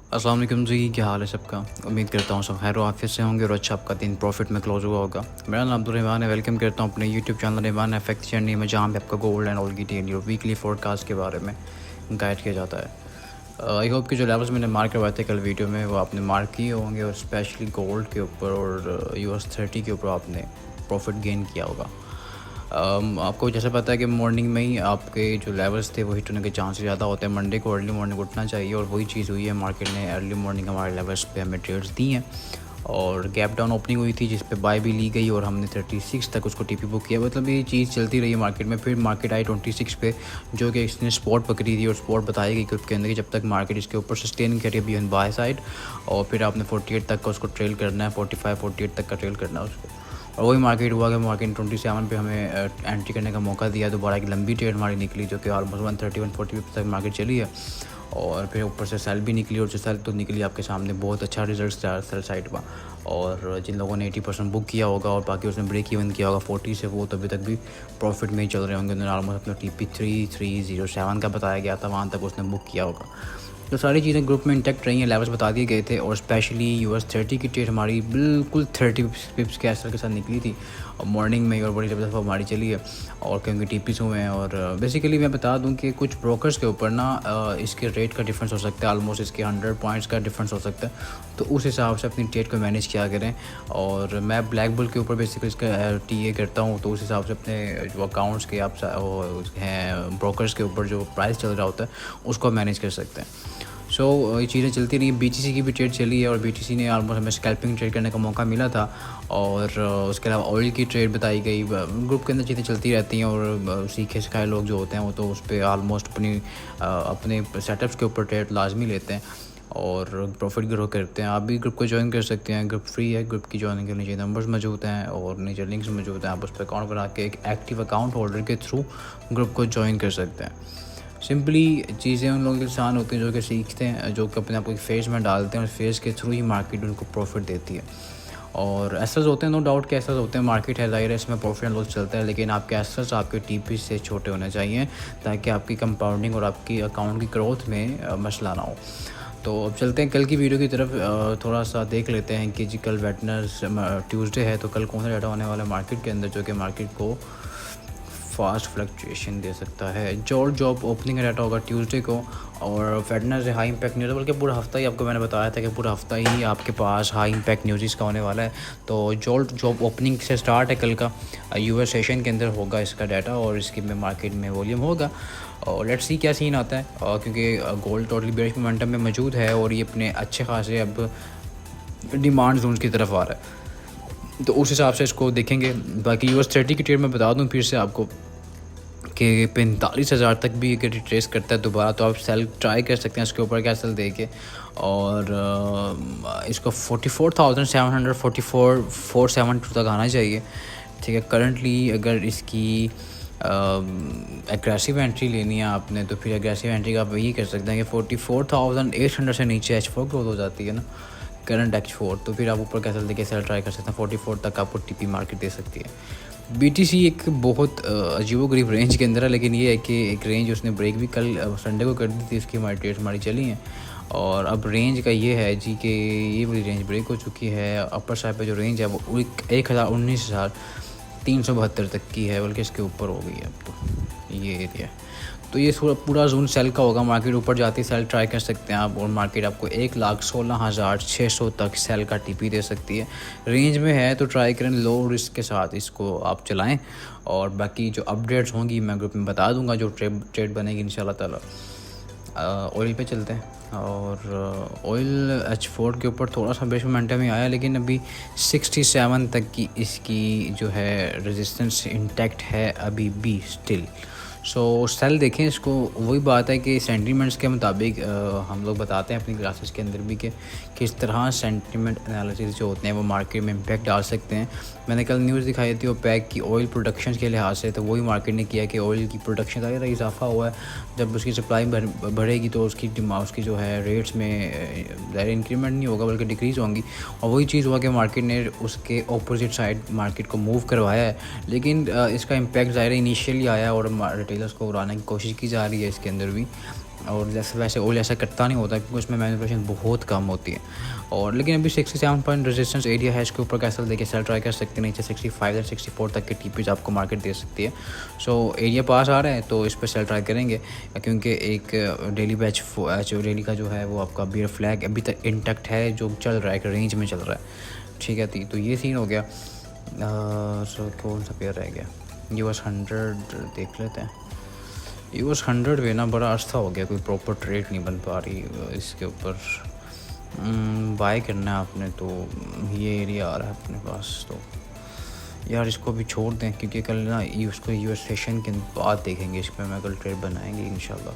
अस्सलाम वालेकुम जी, क्या हाल है सबका। उम्मीद करता हूँ सब खैर आफियत से होंगे और अच्छा आपका दिन प्रॉफिट में क्लोज हुआ होगा। मेरा नाम अब्दुल है। वेलकम करता हूँ अपने YouTube channel Rahman effect journey में, जहाँ पे आपका गोल्ड एंड ऑयल की डेली और वीकली फोरकास्ट के बारे में गाइड किया जाता है। आई होप कि जो लेवल्स मैंने मार्क करवाए थे कल वीडियो में वो आपने मार्क किए होंगे, और स्पेशली गोल्ड के ऊपर और US 30 के ऊपर आपने प्रॉफिट गेन किया होगा। आपको जैसे पता है कि मॉर्निंग में ही आपके जो लेवल्स थे वो हिट होने के चांसेस ज़्यादा होते हैं। मंडे को अर्ली मॉर्निंग उठना चाहिए, और वही चीज़ हुई है। मार्केट ने अर्ली मॉर्निंग हमारे लेवल्स पे हमें ट्रेड्स दी हैं, और गैप डाउन ओपनिंग हुई थी जिस पे बाय भी ली गई, और हमने 36 तक उसको टीपी बुक किया। मतलब ये चीज़ चलती रही है मार्केट में। फिर मार्केट आई 26 पे, जो कि इसने स्पॉट पकड़ी थी, और स्पॉट बताई गई ग्रुप के अंदर कि जब तक मार्केट इसके ऊपर सस्टेन करे भी ऑन बाय साइड, और फिर आपने 48 तक का उसको ट्रेल करना है, 45-48 तक का ट्रेल करना है उसको। और वही मार्केट हुआ कि मार्केट 27 पे हमें एंट्री करने का मौका दिया। दोबारा एक लंबी ट्रेड हमारी निकली, जो कि ऑलमोस्ट 130-140 तक मार्केट चली है, और फिर ऊपर से सेल भी निकली, और जो सेल तो निकली आपके सामने बहुत अच्छा रिजल्ट था सेल साइड का। और जिन लोगों ने 80% बुक किया होगा और बाकी उसने ब्रेक इवन किया होगा 40 से, वो तो अभी तक भी प्रॉफिट में ही चल रहे होंगे। उन्होंने ऑलमोस्ट अपना TP3307 का बताया गया था, वहाँ तक उसने बुक किया होगा। तो सारी चीज़ें ग्रुप में इंटैक्ट रही हैं, लेवल्स बता दिए गए थे। और स्पेशली US 30 की ट्रेड हमारी बिल्कुल 30 पिप्स के एसएल के साथ निकली थी, और मॉर्निंग में, और बड़ी ज़बरदस्त हमारी चली है, और क्योंकि टीपीस हुए हैं। और बेसिकली मैं बता दूं कि कुछ ब्रोकर्स के ऊपर ना इसके रेट का डिफरेंस हो सकता है, ऑलमोस्ट इसके 100 पॉइंट्स का डिफरेंस हो सकता है। तो उस हिसाब से अपनी ट्रेड को मैनेज किया करें। और मैं ब्लैक बुल के ऊपर बेसिकली इसका TA करता हूँ, तो उस हिसाब से अपने जो अकाउंट्स के आप हैं ब्रोकर्स के ऊपर जो प्राइस चल रहा होता है उसको मैनेज कर सकते हैं। ये चीज़ें चलती रही। BTC की भी ट्रेड चली है, और BTC ने ऑलमोस्ट हमें स्कैल्पिंग ट्रेड करने का मौका मिला था। और उसके अलावा ऑयल की ट्रेड बताई गई। ग्रुप के अंदर चीज़ें चलती रहती हैं, और सीखे सिखाए लोग जो होते हैं वो तो उस पर ऑलमोस्ट अपने सेटअप्स के ऊपर ट्रेड लाजमी लेते हैं और प्रॉफिट ग्रो करते हैं। आप भी ग्रुप को ज्वाइन कर सकते हैं, ग्रुप फ्री है। ग्रुप की ज्वाइनिंग के नीचे नंबर्स मौजूद हैं और नीचे लिंक्स मौजूद हैं। आप उस पर अकाउंट बना के एक एक्टिव अकाउंट होल्डर के थ्रू ग्रुप को ज्वाइन कर सकते हैं। सिंपली चीज़ें उन लोगों के आसान होती हैं जो कि सीखते हैं, जो कि अपने आप को एक फेज़ में डालते हैं, और फेज़ के थ्रू ही मार्केट उनको प्रॉफिट देती है। और एसेस होते हैं, नो डाउट के एसेस होते हैं। मार्केट है, ज़ाहिर है इसमें प्रॉफिट एंड लॉस चलता है, लेकिन आपके एसेस आपके TP से छोटे होने चाहिए, ताकि आपकी कंपाउंडिंग और आपकी अकाउंट की ग्रोथ में मसला ना हो। तो अब चलते हैं कल की वीडियो की तरफ। थोड़ा सा देख लेते हैं कि जी कल ट्यूसडे है, तो कल कौन सा डाटा होने वाला है मार्केट के अंदर, जो कि मार्केट को फास्ट फ्लक्चुएशन दे सकता है। जॉब ओपनिंग डाटा होगा ट्यूसडे को, और फेडनर से हाई इम्पैक्ट न्यूज़, बल्कि पूरा हफ्ता ही आपको मैंने बताया था कि पूरा हफ्ता ही आपके पास हाई इम्पैक्ट न्यूज़ इसका होने वाला है। तो जॉब ओपनिंग से स्टार्ट है कल का, US सेशन के अंदर होगा इसका डाटा, और इसकी में मार्केट में वॉल्यूम होगा। और लेट्स सी क्या सीन आता है, क्योंकि गोल्ड टोटली बेरिश मोमेंटम में मौजूद है, और ये अपने अच्छे खासे अब डिमांड जोन की तरफ आ रहा है, तो उस हिसाब से इसको देखेंगे। बाकी US 30 की ट्रेड में बता दूं फिर से आपको कि 45,000 तक भी अगर रिट्रेस करता है दोबारा, तो आप सेल ट्राई कर सकते हैं इसके ऊपर क्या सेल दे के। और इसको 44,744 तक आना चाहिए, ठीक है। करंटली अगर इसकी एग्रेसिव एंट्री लेनी है आपने, तो फिर एग्रेसिव एंट्री का आप यही कर सकते हैं कि 44,800 से नीचे H4 ग्रोथ हो जाती है ना, करंट H4, तो फिर आप ऊपर कैसे देके सेल ट्राई कर सकते हैं। 44 तक आपको TP मार्केट दे सकती है। BTC एक बहुत अजीबोगरीब रेंज के अंदर है, लेकिन ये है कि एक रेंज उसने ब्रेक भी कल संडे को कर दी थी, इसकी हमारी ट्रेड्स हमारी चली हैं। और अब रेंज का ये है जी कि ये बड़ी रेंज ब्रेक हो चुकी है। अपर साइड पे जो रेंज है वो 19,372 तक की है, बल्कि इसके ऊपर हो गई है अब तो ये एरिया। तो ये पूरा जोन सेल का होगा। मार्केट ऊपर जाती सेल ट्राई कर सकते हैं आप, और मार्केट आपको 1,16,600 तक सेल का TP दे सकती है। रेंज में है तो ट्राई करें, लो रिस्क के साथ इसको आप चलाएं। और बाकी जो अपडेट्स होंगी मैं ग्रुप में बता दूंगा, जो ट्रेड बनेगी इंशाल्लाह ताला। ऑयल पे चलते हैं, और ऑयल H4 के ऊपर थोड़ा सा बेस मोमेंटम में आया, लेकिन अभी 67 तक की इसकी जो है रेजिस्टेंस इंटैक्ट है अभी भी स्टिल। सेल देखें इसको। वही बात है कि सेंटीमेंट्स के मुताबिक हम लोग बताते हैं अपनी क्लासेस के अंदर भी कि किस तरह सेंटीमेंट एनालिसिस जो होते हैं वो मार्केट में इम्पैक्ट डाल सकते हैं। मैंने कल न्यूज़ दिखाई थी ओपेक की ऑयल प्रोडक्शन के लिहाज से, तो वही मार्केट ने किया कि ऑयल की प्रोडक्शन का इजाफा हुआ है। जब उसकी सप्लाई बढ़ेगी तो उसकी जो है रेट्स में ज़्यादा इंक्रीमेंट नहीं होगा, बल्कि डिक्रीज़ होंगी। और वही चीज़ हुआ कि मार्केट ने उसके अपोजिट साइड मार्केट को मूव करवाया है, लेकिन इसका इम्पैक्ट ज़ाहिर इनिशियली आया, और रिटेलर्स को उड़ाने की कोशिश की जा रही है इसके अंदर भी। और जैसे वैसे ओल ऐसा करता नहीं होता क्योंकि उसमें मैनिपुलेशन बहुत कम होती है। और लेकिन अभी 67 पॉइंट रेजिस्टेंस एरिया है, इसके ऊपर कैसल देके सेल ट्राई कर सकते हैं, नीचे 65 या 64 तक के टीपीज आपको मार्केट दे सकती है। सो एरिया पास आ रहा है तो इस पर सेल ट्राई करेंगे, क्योंकि एक डेली बैच डेली का जो है वो आपका बियर फ्लैग अभी तक इंटैक्ट है, जो चल रहा है, एक रेंज में चल रहा है। ठीक है, तो ये सीन हो गया। सो कौन सा पेयर रह गया, US 100 देख लेते हैं। US 100 पे ना बड़ा अर्सा हो गया, कोई प्रॉपर ट्रेड नहीं बन पा रही इसके ऊपर। बाय करना है आपने तो ये एरिया आ रहा है अपने पास, तो यार इसको भी छोड़ दें क्योंकि कल ना उसको US सेशन के बाद देखेंगे, इस पर मैं कल ट्रेड बनाएंगे इंशाल्लाह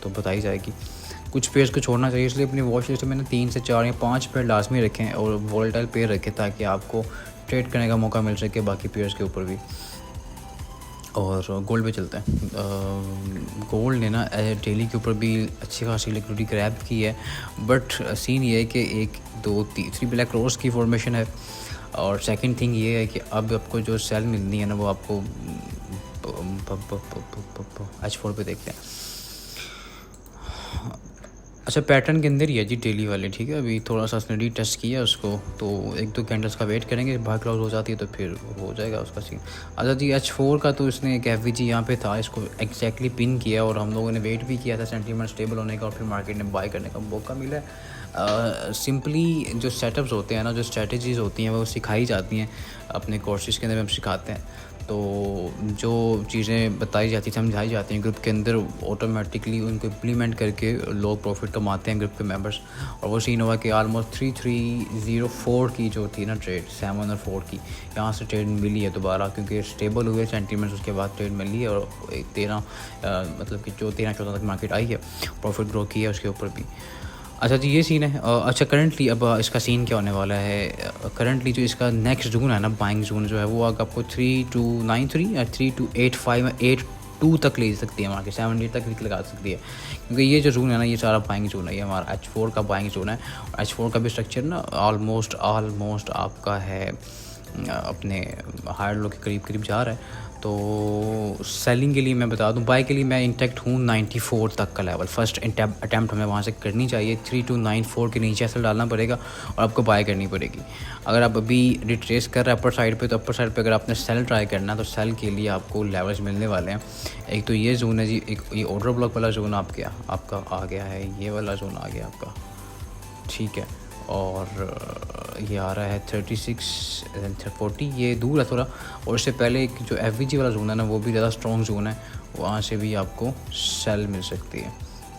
तो बताई जाएगी। कुछ पेयर्स को छोड़ना चाहिए, इसलिए अपनी वॉच लिस्ट में ना 3 से 4 या 5 पेयर लाजमी रखें और वॉलेटाइल पेयर रखें ताकि आपको ट्रेड करने का मौका मिल सके बाकी पेयर्स के ऊपर भी। और गोल्ड पे चलते हैं। गोल्ड ने ना डेली के ऊपर भी अच्छी खासी लिक्विडिटी ग्रैब की है, बट सीन ये है कि 1 2 3 ब्लैक रोज की फॉर्मेशन है। और सेकंड थिंग ये है कि अब आपको जो सेल मिलनी है ना वो आपको H4 पे देखते हैं। अच्छा, पैटर्न के अंदर ही है जी डेली वाले, ठीक है। अभी थोड़ा सा उसने रीटेस्ट किया उसको, तो 1-2 कैंडल्स का वेट करेंगे, बाहर क्लोज हो जाती है तो फिर हो जाएगा उसका सीन। अच्छा जी, H4 का तो इसने एक FVG यहाँ पे था, इसको एग्जैक्टली पिन किया और हम लोगों ने वेट भी किया था सेंटीमेंट स्टेबल होने का, और फिर मार्केट ने बाय करने का मौका मिला। सिंपली जो सेटअप्स होते हैं ना, जो स्ट्रेटजीज़ होती हैं वो सिखाई जाती हैं अपने कोर्सेज़ के अंदर, हम सिखाते हैं। तो जो चीज़ें बताई जाती समझाई जाती हैं ग्रुप के अंदर, ऑटोमेटिकली उनको इम्प्लीमेंट करके लोग प्रॉफिट कमाते हैं ग्रुप के मेंबर्स। और वो सीन हुआ कि ऑलमोस्ट 3304 की जो थी ना ट्रेड 7 और 4 की, यहाँ से ट्रेड मिली है दोबारा, क्योंकि स्टेबल हुए सेंटीमेंट्स, उसके बाद ट्रेड मिली है। और 13 मतलब कि जो 13-14 तक मार्केट आई है, प्रॉफिट ग्रो किया है उसके ऊपर भी। अच्छा जी, ये सीन है। अच्छा, करंटली अब इसका सीन क्या होने वाला है, करंटली जो इसका नेक्स्ट जोन है ना, बाइंग जोन जो है वो आपको 3293 या 3285 82 तक ले सकती है, मार्केट 78 तक लगा सकती है, क्योंकि ये जो जोन है ना ये सारा बाइंग जोन है, ये हमारा H4 का बाइंग जोन है। और H4 का भी स्ट्रक्चर ना ऑलमोस्ट आपका है अपने हायर लो के करीब जा रहा है। तो सेलिंग के लिए मैं बता दूं, बाय के लिए मैं इंटैक्ट हूँ 94 तक का लेवल, फर्स्ट अटैम्प्ट हमें वहाँ से करनी चाहिए। 3294 के नीचे ऐसा डालना पड़ेगा और आपको बाय करनी पड़ेगी। अगर आप अभी रिट्रेस कर रहे हैं अपर साइड पे, तो अपर साइड पे अगर आपने सेल ट्राई करना है तो सेल के लिए आपको लेवल्स मिलने वाले हैं। एक तो ये जोन है जी, एक ये ऑर्डर ब्लॉक वाला जोन आपका आ गया है, ये वाला जोन आ गया आपका, ठीक है। और ये आ रहा है 3640, ये दूर है थोड़ा। और इससे पहले एक जो FVG वाला जोन है ना वो भी ज़्यादा स्ट्रॉन्ग जोन है, वहाँ से भी आपको सेल मिल सकती है।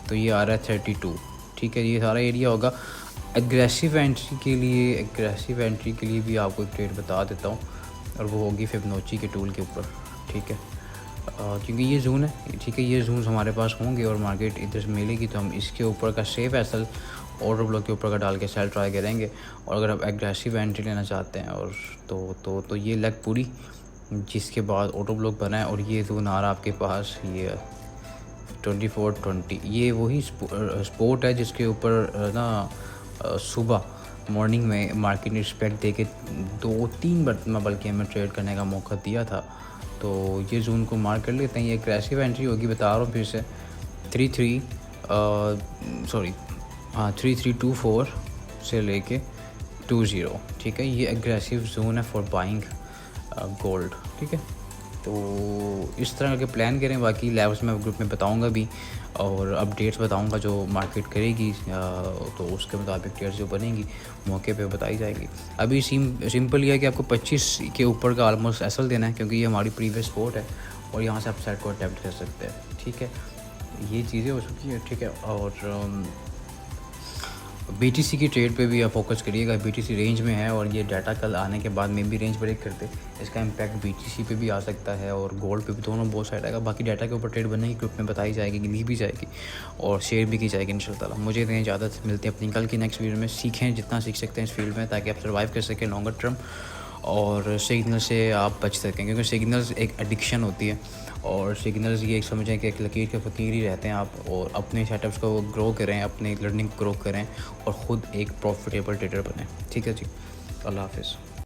तो ये आ रहा है 32, ठीक है। ये सारा एरिया होगा। एग्रेसिव एंट्री के लिए भी आपको एक ट्रेड बता देता हूँ, और वो होगी फिबोनाची के टूल के ऊपर, ठीक है। क्योंकि ये जोन है, ठीक है, ये जोन हमारे पास होंगे और मार्केट इधर से मिलेगी तो हम इसके ऊपर का सेफ एसल ऑर्डर ब्लॉक के ऊपर का डाल के सेल ट्राई करेंगे। और अगर आप एग्रेसिव एंट्री लेना चाहते हैं और तो ये लेग पूरी, जिसके बाद ऑटो ब्लॉक बना है। और ये जोन आ रहा है आपके पास, ये 2420, ये वही स्पोर्ट है जिसके ऊपर ना सुबह मॉर्निंग में मार्केट ने रिस्पेक्ट दे के 2-3 बार बल्कि हमें ट्रेड करने का मौका दिया था। तो ये जोन को मार्क कर लेते हैं। ये एग्रेसिव एंट्री होगी, बता रहा हूँ फिर से, 3324 से लेके 20, ठीक है। ये एग्रेसिव जोन है फॉर बाइंग गोल्ड, ठीक है। तो इस तरह के प्लान करें। बाकी लेवल्स मैं ग्रुप में बताऊंगा भी, और अपडेट्स बताऊंगा जो मार्केट करेगी, तो उसके मुताबिक ट्रेड्स जो बनेंगी मौके पे बताई जाएगी। अभी सिंपल ये है कि आपको 25 के ऊपर का ऑलमोस्ट एसल देना है, क्योंकि ये हमारी प्रीवियस स्पोर्ट है और यहाँ से आप सेट को अटैम्प्ट कर सकते हैं, ठीक है। ये चीज़ें हो चुकी है, ठीक है। और BTC की ट्रेड पे भी आप फोकस करिएगा, BTC रेंज में है और ये डाटा कल आने के बाद में भी रेंज ब्रेक करते, इसका इम्पैक्ट BTC पे भी आ सकता है और गोल्ड पे भी, दोनों बहुत साइड आएगा। बाकी डाटा के ऊपर ट्रेड बनेगी, ग्रुप में बताई जाएगी, ली भी जाएगी और शेयर भी की जाएगी इंशाल्लाह। मुझे इतनी इजाज़त मिलती है अपनी कल की नेक्स्ट वीडियो में। सीखें जितना सीख सकते हैं इस फील्ड में, ताकि आप सर्वाइव कर सकें लॉन्गर टर्म और सिग्नल से आप बच सकें, क्योंकि सिग्नल्स एक एडिक्शन होती है। और सिग्नल्स ये समझें कि एक लकीर के फ़कीर ही रहते हैं आप, और अपने सेटअप्स को ग्रो करें, अपने लर्निंग ग्रो करें और ख़ुद एक प्रॉफिटेबल ट्रेडर बनें, ठीक है जी। अल्लाह हाफ़िज़।